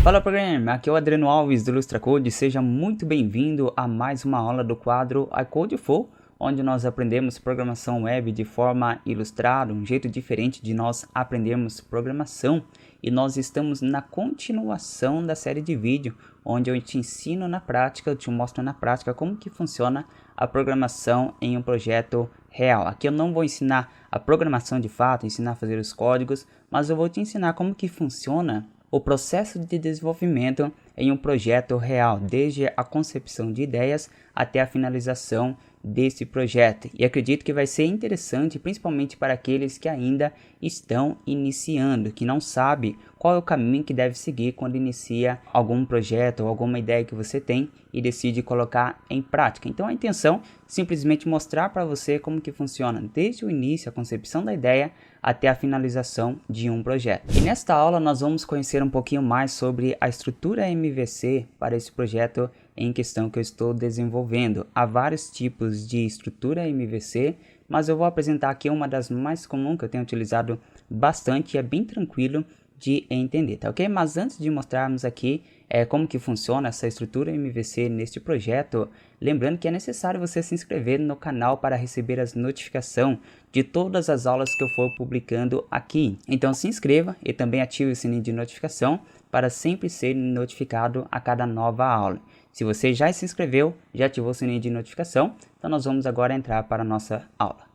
Fala Programmer, aqui é o Adriano Alves do IlustraCode, seja muito bem-vindo a mais uma aula do quadro iCodeFlow, onde nós aprendemos programação web de forma ilustrada, um jeito diferente de nós aprendermos programação. E nós estamos na continuação da série de vídeo, onde eu te ensino na prática, eu te mostro na prática como que funciona a programação em um projeto real. Aqui eu não vou ensinar a programação de fato, ensinar a fazer os códigos, mas eu vou te ensinar como que funciona o processo de desenvolvimento em um projeto real, desde a concepção de ideias até a finalização desse projeto. E acredito que vai ser interessante, principalmente para aqueles que ainda estão iniciando, que não sabem qual é o caminho que deve seguir quando inicia algum projeto ou alguma ideia que você tem e decide colocar em prática. Então a intenção é simplesmente mostrar para você como que funciona desde o início, a concepção da ideia, até a finalização de um projeto. E nesta aula nós vamos conhecer um pouquinho mais sobre a estrutura MVC para esse projeto em questão que eu estou desenvolvendo. Há vários tipos de estrutura MVC, mas eu vou apresentar aqui uma das mais comuns que eu tenho utilizado bastante e é bem tranquilo de entender, tá ok? Mas antes de mostrarmos aqui como que funciona essa estrutura MVC neste projeto, lembrando que é necessário você se inscrever no canal para receber as notificações de todas as aulas que eu for publicando aqui. Então se inscreva e também ative o sininho de notificação para sempre ser notificado a cada nova aula. Se você já se inscreveu, já ativou o sininho de notificação, então nós vamos agora entrar para a nossa aula.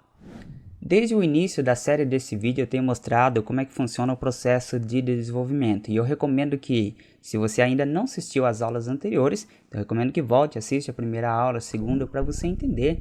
Desde o início da série desse vídeo eu tenho mostrado como é que funciona o processo de desenvolvimento e eu recomendo que, se você ainda não assistiu às aulas anteriores, eu recomendo que volte, assista a primeira aula, a segunda, para você entender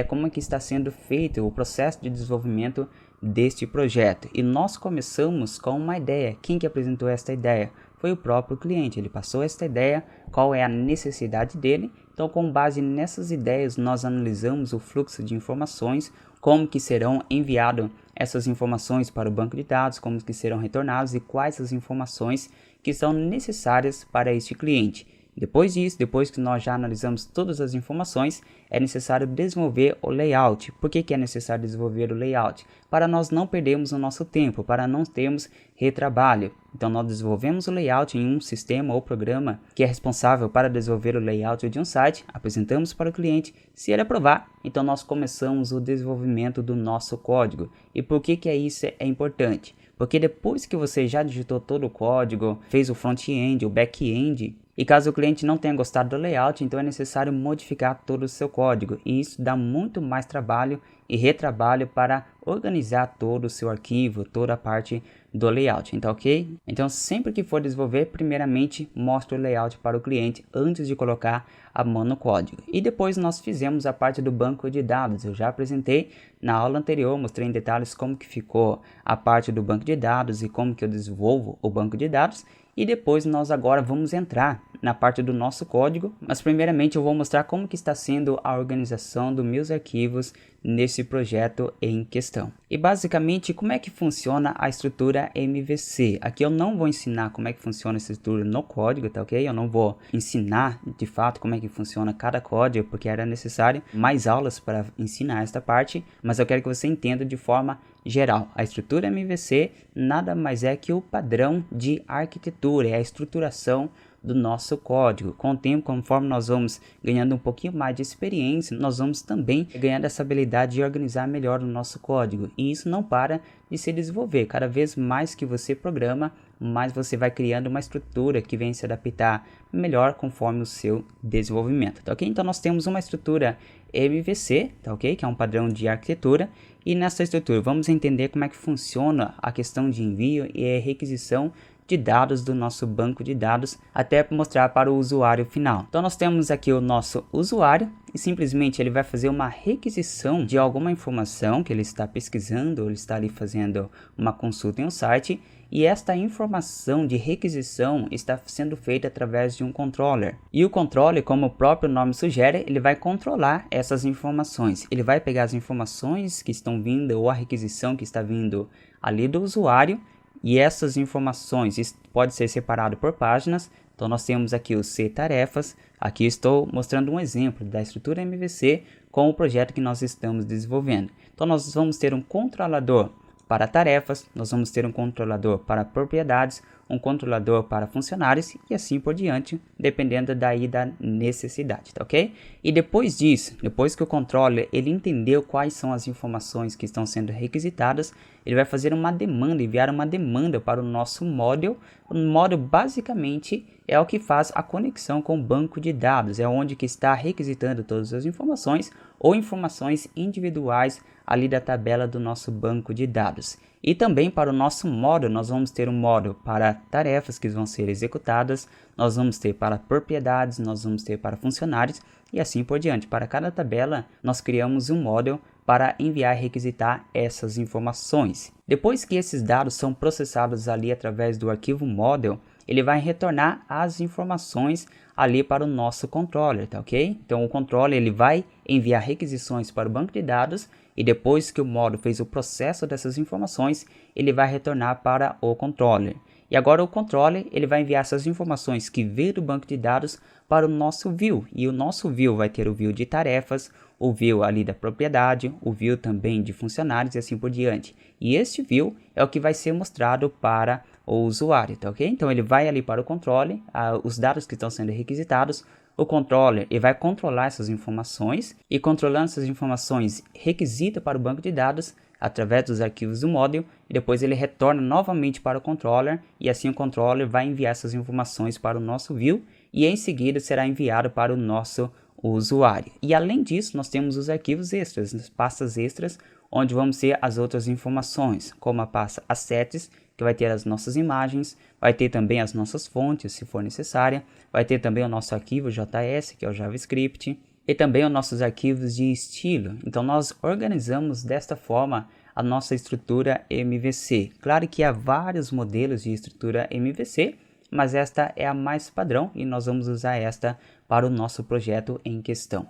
como é que está sendo feito o processo de desenvolvimento deste projeto. E nós começamos com uma ideia. Quem que apresentou esta ideia? Foi o próprio cliente. Ele passou esta ideia, qual é a necessidade dele. Então, com base nessas ideias, nós analisamos o fluxo de informações, como que serão enviadas essas informações para o banco de dados, como que serão retornadas e quais as informações que são necessárias para este cliente. Depois disso, depois que nós já analisamos todas as informações, é necessário desenvolver o layout. Por que é necessário desenvolver o layout? Para nós não perdermos o nosso tempo, para não termos retrabalho. Então nós desenvolvemos o layout em um sistema ou programa que é responsável para desenvolver o layout de um site, apresentamos para o cliente, se ele aprovar, então nós começamos o desenvolvimento do nosso código. E por que isso é importante? Porque depois que você já digitou todo o código, fez o front-end, o back-end, e caso o cliente não tenha gostado do layout, então é necessário modificar todo o seu código. E isso dá muito mais trabalho e retrabalho para organizar todo o seu arquivo, toda a parte do layout, então ok? Então sempre que for desenvolver, primeiramente mostre o layout para o cliente antes de colocar a mão no código. E depois nós fizemos a parte do banco de dados. Eu já apresentei na aula anterior, mostrei em detalhes como que ficou a parte do banco de dados e como que eu desenvolvo o banco de dados. E depois nós agora vamos entrar na parte do nosso código, mas primeiramente eu vou mostrar como que está sendo a organização dos meus arquivos nesse projeto em questão. E basicamente como é que funciona a estrutura MVC. Aqui eu não vou ensinar como é que funciona essa estrutura no código, tá ok? Eu não vou ensinar de fato como é que funciona cada código, porque era necessário mais aulas para ensinar esta parte, mas eu quero que você entenda de forma geral. A estrutura MVC nada mais é que o padrão de arquitetura, é a estruturação do nosso código. Com o tempo, conforme nós vamos ganhando um pouquinho mais de experiência, nós vamos também ganhando essa habilidade de organizar melhor o nosso código. E isso não para de se desenvolver. Cada vez mais que você programa, mais você vai criando uma estrutura que vem se adaptar melhor conforme o seu desenvolvimento, tá ok? Então nós temos uma estrutura MVC, tá ok? Que é um padrão de arquitetura. E nessa estrutura vamos entender como é que funciona a questão de envio e requisição de dados do nosso banco de dados, até mostrar para o usuário final. Então nós temos aqui o nosso usuário e simplesmente ele vai fazer uma requisição de alguma informação que ele está pesquisando, ou ele está ali fazendo uma consulta em um site, e esta informação de requisição está sendo feita através de um controller. E o controller, como o próprio nome sugere, ele vai controlar essas informações. Ele vai pegar as informações que estão vindo ou a requisição que está vindo ali do usuário, e essas informações pode ser separado por páginas. Então nós temos aqui os C-tarefas. Aqui estou mostrando um exemplo da estrutura MVC com o projeto que nós estamos desenvolvendo. Então nós vamos ter um controlador para tarefas, nós vamos ter um controlador para propriedades, um controlador para funcionários e assim por diante, dependendo daí da necessidade, tá ok? E depois disso, depois que o controller ele entendeu quais são as informações que estão sendo requisitadas, ele vai fazer uma demanda, enviar uma demanda para o nosso model. O model basicamente é o que faz a conexão com o banco de dados, é onde que está requisitando todas as informações ou informações individuais ali da tabela do nosso banco de dados. E também para o nosso módulo, nós vamos ter um módulo para tarefas que vão ser executadas, nós vamos ter para propriedades, nós vamos ter para funcionários e assim por diante. Para cada tabela, nós criamos um módulo para enviar e requisitar essas informações. Depois que esses dados são processados ali através do arquivo model, ele vai retornar as informações ali para o nosso controller, tá ok? Então o controller ele vai enviar requisições para o banco de dados e depois que o módulo fez o processo dessas informações, ele vai retornar para o controller. E agora o controller ele vai enviar essas informações que veio do banco de dados para o nosso view. E o nosso view vai ter o view de tarefas, o view ali da propriedade, o view também de funcionários e assim por diante. E este view é o que vai ser mostrado para o usuário, tá ok? Então ele vai ali para o controller, os dados que estão sendo requisitados, o controller ele vai controlar essas informações e controlando essas informações requisita para o banco de dados através dos arquivos do model e depois ele retorna novamente para o controller e assim o controller vai enviar essas informações para o nosso view e em seguida será enviado para o nosso usuário. E além disso nós temos os arquivos extras, as pastas extras onde vamos ter as outras informações, como a pasta assets, que vai ter as nossas imagens, vai ter também as nossas fontes, se for necessária, vai ter também o nosso arquivo JS, que é o JavaScript, e também os nossos arquivos de estilo. Então nós organizamos desta forma a nossa estrutura MVC. Claro que há vários modelos de estrutura MVC, mas esta é a mais padrão e nós vamos usar esta para o nosso projeto em questão.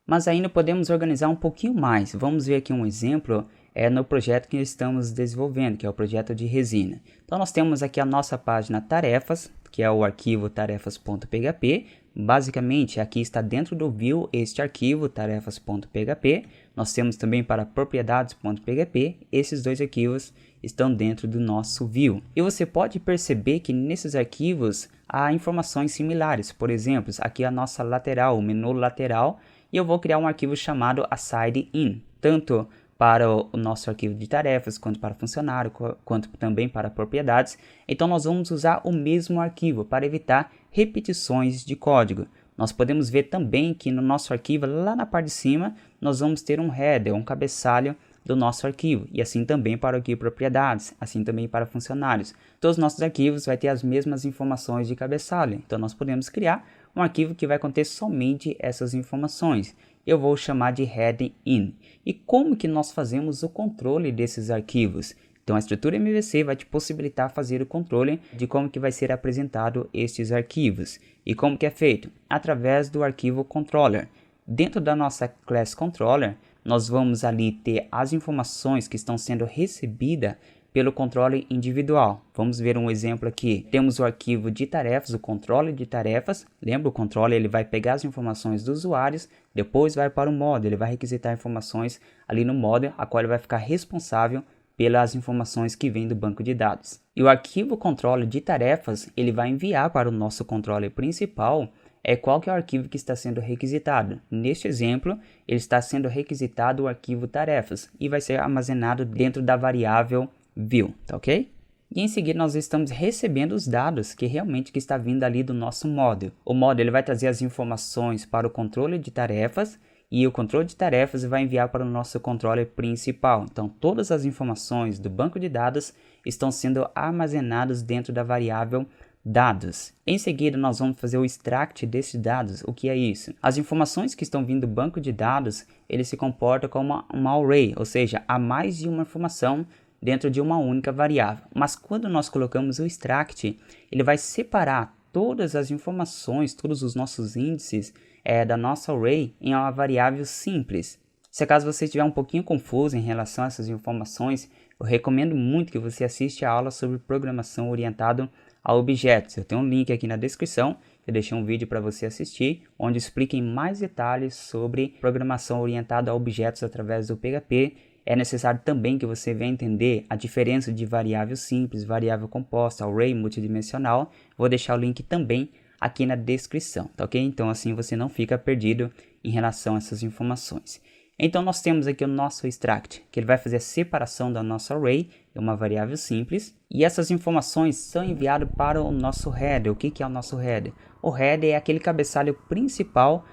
Mas ainda podemos organizar um pouquinho mais. Vamos ver aqui um exemplo no projeto que estamos desenvolvendo, que é o projeto de resina. Então nós temos aqui a nossa página tarefas, que é o arquivo tarefas.php. Basicamente aqui está dentro do view este arquivo tarefas.php. Nós temos também para propriedades.php. Esses dois arquivos estão dentro do nosso view. E você pode perceber que nesses arquivos há informações similares. Por exemplo, aqui a nossa lateral, o menu lateral, e eu vou criar um arquivo chamado aside_in, tanto para o nosso arquivo de tarefas, quanto para funcionário, quanto também para propriedades. Então nós vamos usar o mesmo arquivo para evitar repetições de código. Nós podemos ver também que no nosso arquivo, lá na parte de cima, nós vamos ter um header, um cabeçalho do nosso arquivo, e assim também para o arquivo propriedades, assim também para funcionários. Todos os nossos arquivos vai ter as mesmas informações de cabeçalho, então nós podemos criar um arquivo que vai conter somente essas informações. Eu vou chamar de heading_in. E como que nós fazemos o controle desses arquivos? Então a estrutura MVC vai te possibilitar fazer o controle de como que vai ser apresentado estes arquivos. E como que é feito? Através do arquivo controller. Dentro da nossa class controller, nós vamos ali ter as informações que estão sendo recebidas pelo controle individual. Vamos ver um exemplo aqui. Temos o arquivo de tarefas, o controle de tarefas. Lembra, o controle ele vai pegar as informações dos usuários, depois vai para o model, ele vai requisitar informações ali no model, a qual ele vai ficar responsável pelas informações que vêm do banco de dados. E o arquivo controle de tarefas, ele vai enviar para o nosso controle principal qual que é o arquivo que está sendo requisitado. Neste exemplo, ele está sendo requisitado o arquivo tarefas e vai ser armazenado dentro da variável view, tá ok? E em seguida nós estamos recebendo os dados que realmente que está vindo ali do nosso model. O model ele vai trazer as informações para o controle de tarefas e o controle de tarefas vai enviar para o nosso controller principal. Então todas as informações do banco de dados estão sendo armazenadas dentro da variável dados. Em seguida nós vamos fazer o extract desses dados. O que é isso? As informações que estão vindo do banco de dados, ele se comporta como uma array, ou seja, há mais de uma informação dentro de uma única variável. Mas quando nós colocamos o extract, ele vai separar todas as informações, todos os nossos índices da nossa array em uma variável simples. Se acaso você estiver um pouquinho confuso em relação a essas informações, eu recomendo muito que você assista a aula sobre programação orientada a objetos. Eu tenho um link aqui na descrição, eu deixei um vídeo para você assistir, onde explica em mais detalhes sobre programação orientada a objetos através do PHP. é necessário também que você venha entender a diferença de variável simples, variável composta, array multidimensional. Vou deixar o link também aqui na descrição, tá ok? Então assim você não fica perdido em relação a essas informações. Então nós temos aqui o nosso extract, que ele vai fazer a separação da nossa array, é uma variável simples, e essas informações são enviadas para o nosso header. O que é o nosso header? O header é aquele cabeçalho principal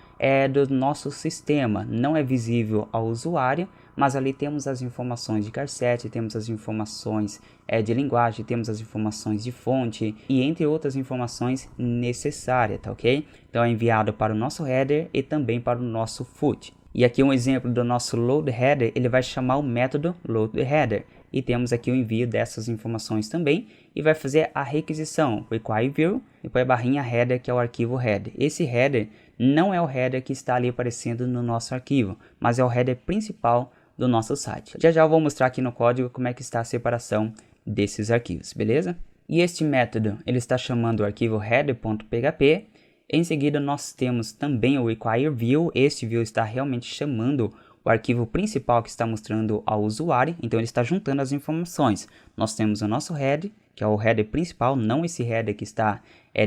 do nosso sistema, não é visível ao usuário, mas ali temos as informações de charset, temos as informações de linguagem, temos as informações de fonte e entre outras informações necessárias, tá ok? Então é enviado para o nosso header e também para o nosso foot. E aqui um exemplo do nosso loadHeader, ele vai chamar o método loadHeader. E temos aqui o envio dessas informações também. E vai fazer a requisição, require view, depois a barrinha header, que é o arquivo header. Esse header não é o header que está ali aparecendo no nosso arquivo, mas é o header principal do nosso site. Já eu vou mostrar aqui no código como é que está a separação desses arquivos, beleza? E este método, ele está chamando o arquivo header.php. Em seguida, nós temos também o require view. Este view está realmente chamando o arquivo principal que está mostrando ao usuário. Então, ele está juntando as informações. Nós temos o nosso header, que é o header principal, não esse header que está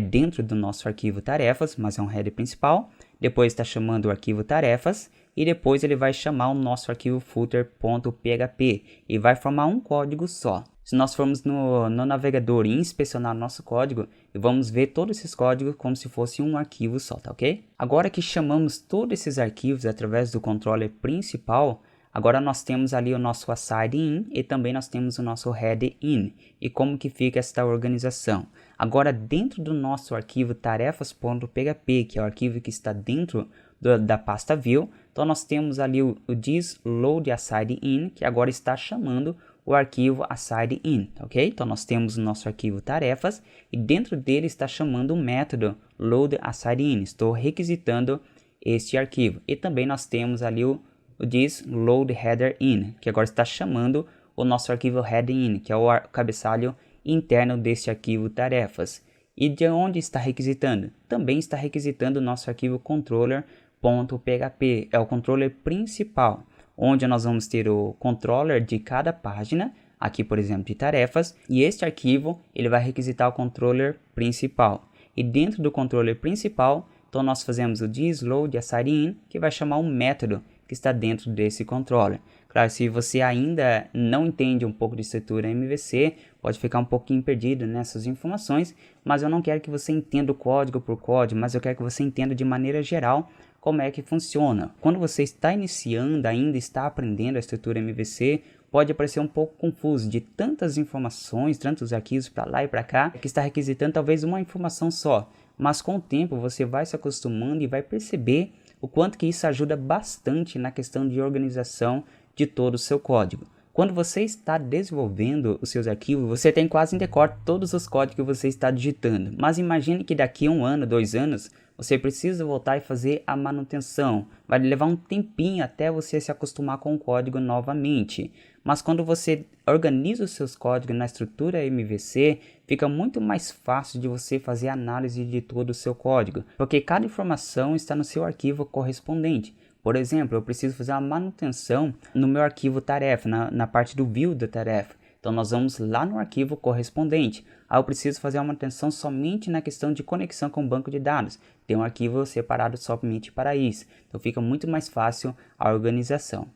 dentro do nosso arquivo tarefas, mas é um header principal. Depois está chamando o arquivo tarefas. E depois ele vai chamar o nosso arquivo footer.php e vai formar um código só. Se nós formos no navegador e inspecionar nosso código, vamos ver todos esses códigos como se fosse um arquivo só, tá ok? Agora que chamamos todos esses arquivos através do controller principal, agora nós temos ali o nosso aside in e também nós temos o nosso head in. E como que fica esta organização? Agora dentro do nosso arquivo tarefas.php, que é o arquivo que está dentro da pasta view, então nós temos ali o this load aside in, que agora está chamando o arquivo aside in, ok? Então nós temos o nosso arquivo tarefas e dentro dele está chamando o método load aside in. Estou requisitando este arquivo. E também nós temos ali o this load header in, que agora está chamando o nosso arquivo header in, que é o cabeçalho interno deste arquivo tarefas. E de onde está requisitando? Também está requisitando o nosso arquivo controller.php, é o controller principal, onde nós vamos ter o controller de cada página, aqui por exemplo de tarefas, e este arquivo ele vai requisitar o controller principal. E dentro do controller principal, então nós fazemos o this load aside in, que vai chamar um método que está dentro desse controller. Claro, se você ainda não entende um pouco de estrutura MVC, pode ficar um pouquinho perdido nessas informações, mas eu não quero que você entenda o código por código, mas eu quero que você entenda de maneira geral como é que funciona. Quando você está iniciando, ainda está aprendendo a estrutura MVC, pode parecer um pouco confuso de tantas informações, tantos arquivos para lá e para cá, que está requisitando talvez uma informação só. Mas com o tempo você vai se acostumando e vai perceber o quanto que isso ajuda bastante na questão de organização de todo o seu código. Quando você está desenvolvendo os seus arquivos, você tem quase em decor todos os códigos que você está digitando. Mas imagine que daqui a 1 ano, 2 anos, você precisa voltar e fazer a manutenção. Vai levar um tempinho até você se acostumar com o código novamente. Mas quando você organiza os seus códigos na estrutura MVC, fica muito mais fácil de você fazer a análise de todo o seu código, porque cada informação está no seu arquivo correspondente. Por exemplo, eu preciso fazer uma manutenção no meu arquivo tarefa, na parte do view da tarefa. Então nós vamos lá no arquivo correspondente. Eu preciso fazer uma manutenção somente na questão de conexão com o banco de dados. Tem um arquivo separado somente para isso. Então fica muito mais fácil a organização.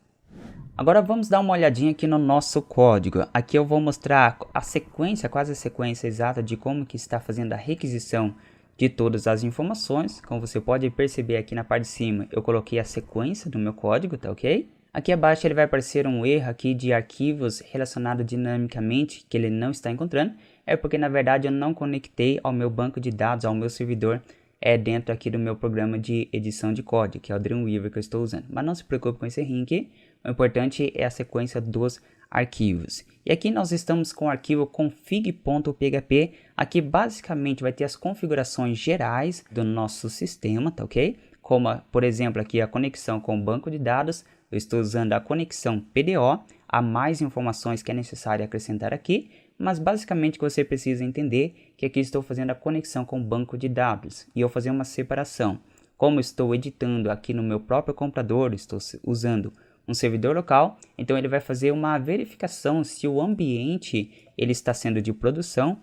Agora vamos dar uma olhadinha aqui no nosso código. Aqui eu vou mostrar a sequência, quase a sequência exata de como que está fazendo a requisição de todas as informações. Como você pode perceber aqui na parte de cima, eu coloquei a sequência do meu código, tá ok? Aqui abaixo ele vai aparecer um erro aqui de arquivos relacionados dinamicamente que ele não está encontrando. É porque na verdade eu não conectei ao meu banco de dados, ao meu servidor, dentro aqui do meu programa de edição de código, que é o Dreamweaver que eu estou usando. Mas não se preocupe com esse erro aqui, o importante é a sequência dos arquivos. E aqui nós estamos com o arquivo config.php. Aqui basicamente vai ter as configurações gerais do nosso sistema, tá ok? Como, por exemplo, aqui a conexão com o banco de dados. Eu estou usando a conexão PDO. Há mais informações que é necessário acrescentar aqui, mas basicamente o que você precisa entender que aqui estou fazendo a conexão com o banco de dados e eu fazer uma separação. Como estou editando aqui no meu próprio computador, estou usando um servidor local, então ele vai fazer uma verificação se o ambiente ele está sendo de produção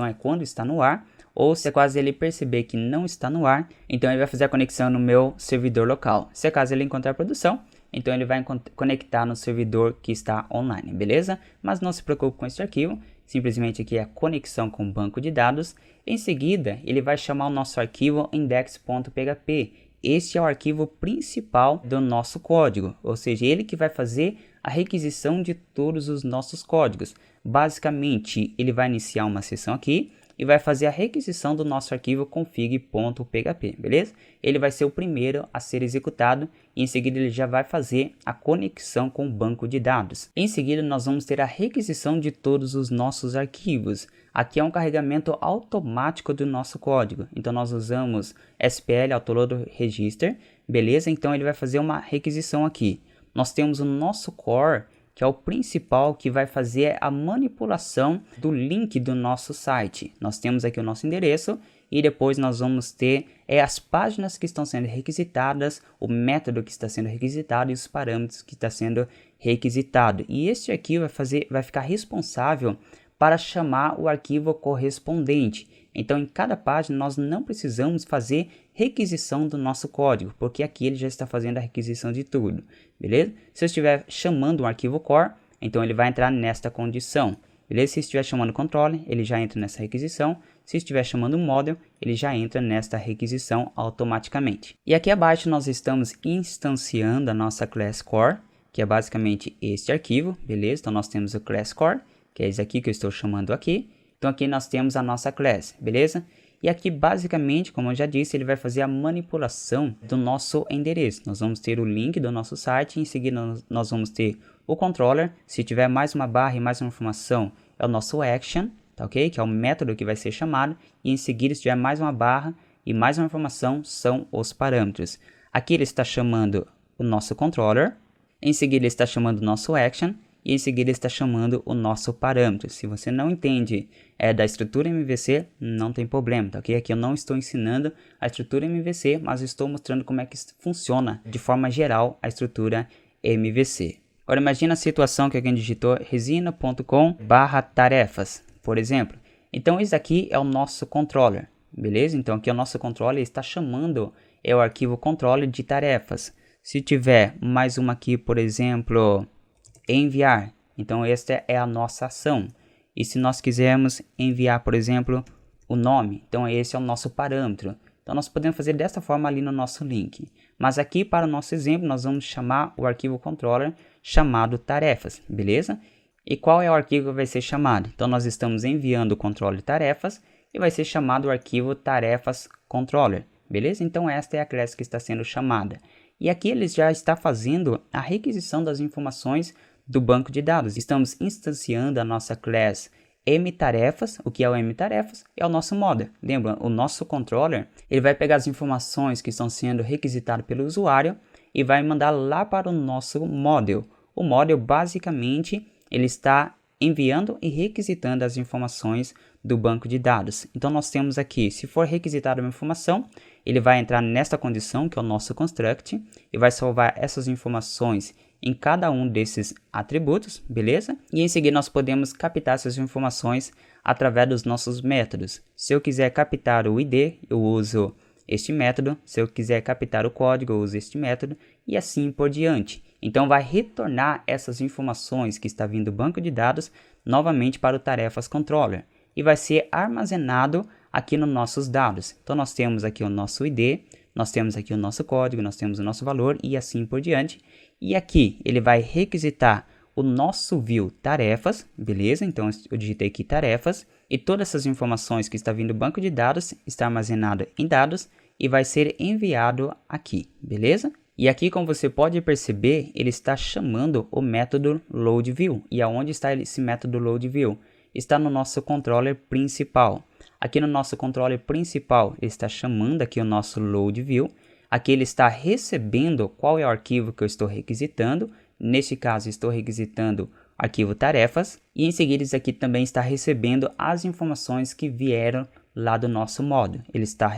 é quando está no ar, ou se caso ele perceber que não está no ar, então ele vai fazer a conexão no meu servidor local. Se caso ele encontrar produção, então ele vai conectar no servidor que está online, beleza? Mas não se preocupe com esse arquivo, simplesmente aqui é a conexão com o banco de dados. Em seguida, ele vai chamar o nosso arquivo index.php. Este é o arquivo principal do nosso código, ou seja, ele que vai fazer a requisição de todos os nossos códigos. Basicamente, ele vai iniciar uma sessão aqui e vai fazer a requisição do nosso arquivo config.php, beleza? Ele vai ser o primeiro a ser executado e em seguida ele já vai fazer a conexão com o banco de dados. Em seguida nós vamos ter a requisição de todos os nossos arquivos. Aqui é um carregamento automático do nosso código, então nós usamos SPL Autoload Register, beleza? Então ele vai fazer uma requisição aqui. Nós temos o nosso core, que é o principal, que vai fazer a manipulação do link do nosso site. Nós temos aqui o nosso endereço e depois nós vamos ter as páginas que estão sendo requisitadas, o método que está sendo requisitado e os parâmetros que está sendo requisitado. E este aqui vai ficar responsável para chamar o arquivo correspondente. Então, em cada página, nós não precisamos fazer requisição do nosso código, porque aqui ele já está fazendo a requisição de tudo, beleza? Se eu estiver chamando um arquivo core, então ele vai entrar nesta condição, beleza? Se estiver chamando controle, ele já entra nessa requisição. Se estiver chamando model, ele já entra nesta requisição automaticamente. E aqui abaixo nós estamos instanciando a nossa class core, que é basicamente este arquivo, beleza? Então nós temos o class core, que é esse aqui que eu estou chamando aqui. Então aqui nós temos a nossa class, beleza? E aqui basicamente, como eu já disse, ele vai fazer a manipulação do nosso endereço. Nós vamos ter o link do nosso site, em seguida nós vamos ter o controller. Se tiver mais uma barra e mais uma informação, é o nosso action, tá ok? Que é o método que vai ser chamado. E em seguida, se tiver mais uma barra e mais uma informação, são os parâmetros. Aqui ele está chamando o nosso controller. Em seguida, ele está chamando o nosso action. E em seguida está chamando o nosso parâmetro. Se você não entende da estrutura MVC, não tem problema, tá ok? Aqui eu não estou ensinando a estrutura MVC, mas estou mostrando como é que funciona de forma geral a estrutura MVC. Agora imagina a situação que alguém digitou resina.com/tarefas, por exemplo. Então esse aqui é o nosso controller, beleza? Então aqui o nosso controller está chamando o arquivo controller de tarefas. Se tiver mais uma aqui, por exemplo, enviar, então esta é a nossa ação. E se nós quisermos enviar, por exemplo, o nome, então esse é o nosso parâmetro. Então nós podemos fazer dessa forma ali no nosso link. Mas aqui para o nosso exemplo nós vamos chamar o arquivo controller chamado tarefas, beleza? E qual é o arquivo que vai ser chamado? Então nós estamos enviando o controller tarefas e vai ser chamado o arquivo tarefas controller, beleza? Então esta é a classe que está sendo chamada. E aqui ele já está fazendo a requisição das informações do banco de dados. Estamos instanciando a nossa class mtarefas. O que é o mtarefas? É o nosso model. Lembra, o nosso controller ele vai pegar as informações que estão sendo requisitadas pelo usuário e vai mandar lá para o nosso model. O model basicamente ele está enviando e requisitando as informações do banco de dados. Então nós temos aqui, se for requisitada uma informação, ele vai entrar nesta condição que é o nosso construct e vai salvar essas informações em cada um desses atributos, beleza? E em seguida nós podemos captar essas informações através dos nossos métodos. Se eu quiser captar o ID, eu uso este método. Se eu quiser captar o código, eu uso este método e assim por diante. Então vai retornar essas informações que está vindo do banco de dados novamente para o tarefas controller e vai ser armazenado aqui nos nossos dados. Então nós temos aqui o nosso ID, nós temos aqui o nosso código, nós temos o nosso valor e assim por diante. E aqui ele vai requisitar o nosso view tarefas, beleza? Então eu digitei aqui tarefas e todas essas informações que está vindo do banco de dados está armazenado em dados e vai ser enviado aqui, beleza? E aqui, como você pode perceber, ele está chamando o método loadView. E aonde está esse método loadView? Está no nosso controller principal. Aqui no nosso controller principal, ele está chamando aqui o nosso loadView. Aqui ele está recebendo qual é o arquivo que eu estou requisitando. Neste caso, estou requisitando arquivo tarefas. E em seguida, isso aqui também está recebendo as informações que vieram lá do nosso módulo. Ele está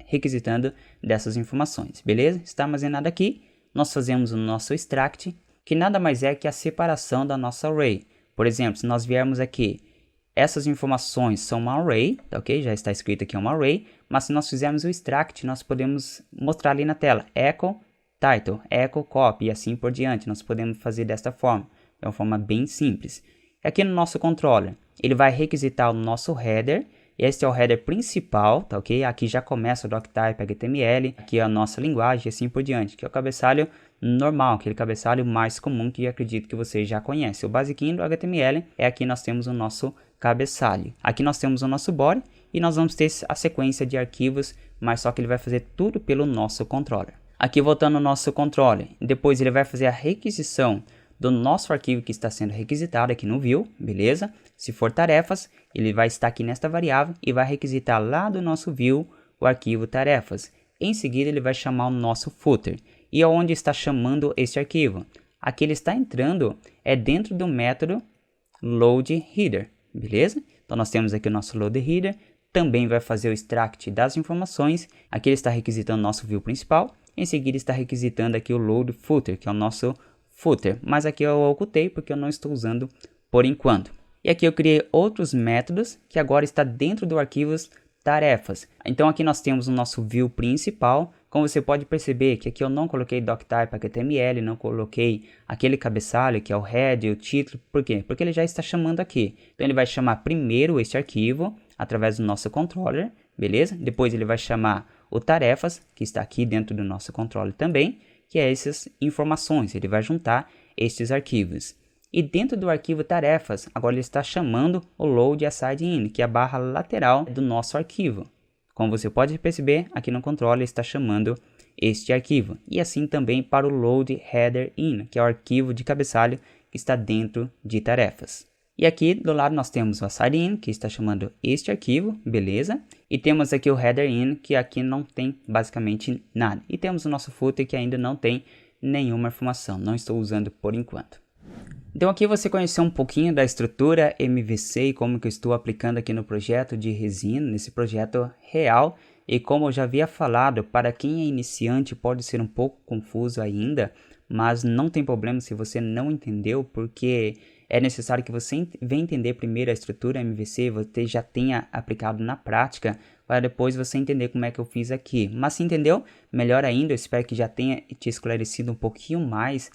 requisitando dessas informações, beleza? Está armazenado aqui. Nós fazemos o nosso extract que nada mais é que a separação da nossa array. Por exemplo, se nós viermos aqui, essas informações são uma array, tá ok? Já está escrito aqui uma array, mas se nós fizermos o extract, nós podemos mostrar ali na tela, echo title, echo copy e assim por diante. Nós podemos fazer desta forma, é uma forma bem simples. Aqui no nosso controller, ele vai requisitar o nosso header. Este é o header principal, tá ok? Aqui já começa o doctype HTML, aqui é a nossa linguagem e assim por diante, que é o cabeçalho normal, aquele cabeçalho mais comum que eu acredito que você já conhece. O basiquinho do HTML é aqui nós temos o nosso cabeçalho. Aqui nós temos o nosso body e nós vamos ter a sequência de arquivos, mas só que ele vai fazer tudo pelo nosso controller. Aqui voltando ao nosso controller, depois ele vai fazer a requisição do nosso arquivo que está sendo requisitado aqui no view, beleza? Se for tarefas, ele vai estar aqui nesta variável e vai requisitar lá do nosso view o arquivo tarefas. Em seguida, ele vai chamar o nosso footer. E aonde está chamando este arquivo? Aqui ele está entrando dentro do método loadHeader, beleza? Então nós temos aqui o nosso loadHeader, também vai fazer o extract das informações. Aqui ele está requisitando o nosso view principal. Em seguida está requisitando aqui o loadFooter, que é o nosso footer, mas aqui eu ocultei porque eu não estou usando por enquanto. E aqui eu criei outros métodos que agora está dentro do arquivo tarefas. Então aqui nós temos o nosso view principal. Como você pode perceber que aqui eu não coloquei doctype HTML, não coloquei aquele cabeçalho que é o head e o título. Por quê? Porque ele já está chamando aqui. Então ele vai chamar primeiro este arquivo através do nosso controller, beleza? Depois ele vai chamar o tarefas, que está aqui dentro do nosso controller também, que é essas informações, ele vai juntar estes arquivos. E dentro do arquivo tarefas, agora ele está chamando o load aside in, que é a barra lateral do nosso arquivo. Como você pode perceber, aqui no controle está chamando este arquivo. E assim também para o load header in, que é o arquivo de cabeçalho que está dentro de tarefas. E aqui do lado nós temos o aside in, que está chamando este arquivo, beleza? E temos aqui o header in, que aqui não tem basicamente nada. E temos o nosso footer, que ainda não tem nenhuma informação, não estou usando por enquanto. Então aqui você conheceu um pouquinho da estrutura MVC e como que eu estou aplicando aqui no projeto de resina, nesse projeto real. E como eu já havia falado, para quem é iniciante pode ser um pouco confuso ainda, mas não tem problema se você não entendeu, porque é necessário que você venha entender primeiro a estrutura MVC, você já tenha aplicado na prática, para depois você entender como é que eu fiz aqui. Mas se entendeu, melhor ainda, eu espero que já tenha te esclarecido um pouquinho mais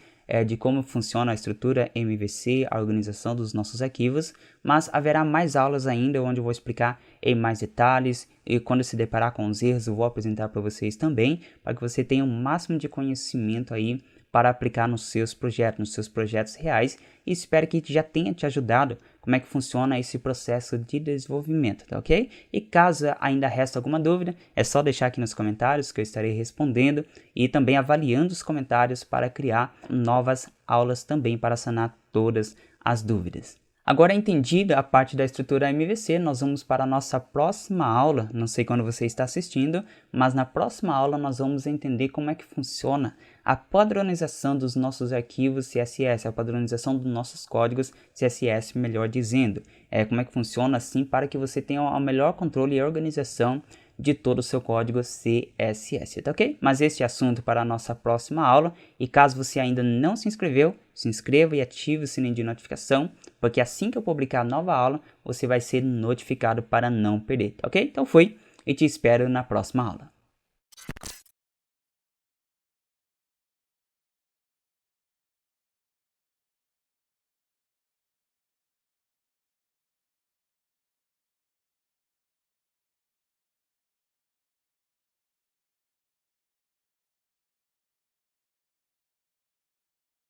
de como funciona a estrutura MVC, a organização dos nossos arquivos, mas haverá mais aulas ainda onde eu vou explicar em mais detalhes e quando se deparar com os erros eu vou apresentar para vocês também, para que você tenha o máximo de conhecimento aí para aplicar nos seus projetos reais, e espero que já tenha te ajudado como é que funciona esse processo de desenvolvimento, tá ok? E caso ainda resta alguma dúvida, é só deixar aqui nos comentários que eu estarei respondendo e também avaliando os comentários para criar novas aulas também para sanar todas as dúvidas. Agora entendida a parte da estrutura MVC, nós vamos para a nossa próxima aula, não sei quando você está assistindo, mas na próxima aula nós vamos entender como é que funciona a padronização dos nossos arquivos CSS, a padronização dos nossos códigos CSS, melhor dizendo. Como é que funciona assim para que você tenha o melhor controle e organização de todo o seu código CSS, tá ok? Mas este é assunto para a nossa próxima aula, e caso você ainda não se inscreveu, se inscreva e ative o sininho de notificação, porque assim que eu publicar a nova aula, você vai ser notificado para não perder, tá ok? Então fui, e te espero na próxima aula.